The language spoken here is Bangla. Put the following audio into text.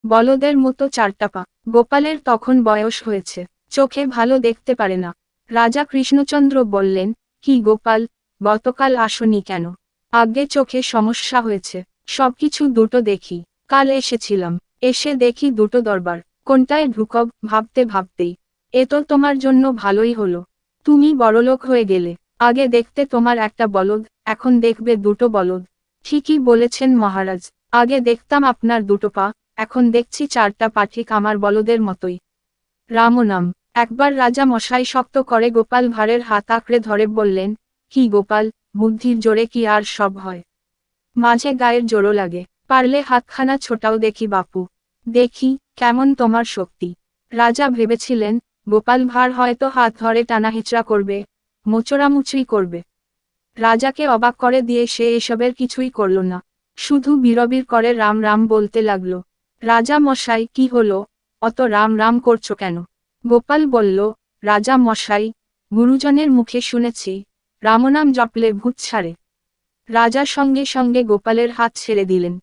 বলদের মতো চারটা পা। গোপালের তখন বয়স হয়েছে, চোখে ভালো দেখতে পারে না। রাজা কৃষ্ণচন্দ্র বললেন, কি গোপাল, গতকাল আসনি কেন? আগে চোখে সমস্যা হয়েছে। সবকিছু দুটো দেখি। কাল এসেছিলাম, এসে দেখি দুটো দরবার। কোনটায় ঢুকব ভাবতে ভাবতেই এ তো তোমার জন্য ভালোই হলো, তুমি বড়লোক হয়ে গেলে। আগে দেখতে তোমার একটা বলদ, এখন দেখবে দুটো বলদ। ঠিকই বলেছেন মহারাজ, আগে দেখতাম আপনার দুটো পা, এখন দেখছি চারটা পা, ঠিক আমার বলদের মতোই। রামনাম। একবার রাজা মশাই শক্ত করে গোপাল ভাঁড়ের হাত আঁকড়ে ধরে বললেন, কি গোপাল, বুদ্ধির জোরে কি আর সব হয়? মাঝে গায়ের জোরও লাগে, পারলে হাতখানা ছোটাও দেখি বাপু। দেখি, কেমন তোমার শক্তি। রাজা ভেবেছিলেন, গোপাল ভাঁড় হয়তো হাত ধরে টানাহিচড়া করবে, মোচড়ামুচড়ি করবে। রাজাকে অবাক করে দিয়ে সে এসবের কিছুই করল না, শুধু বিড়বিড় করে রাম রাম বলতে লাগলো। রাজা মশাই, কি হলো, অত রাম রাম করছো কেন? গোপাল বলল, রাজা মশাই, গুরুজনের মুখে শুনেছি, রামনাম জপলে ভূত ছাড়ে। রাজা সঙ্গে সঙ্গে গোপালের হাত ছেড়ে দিলেন।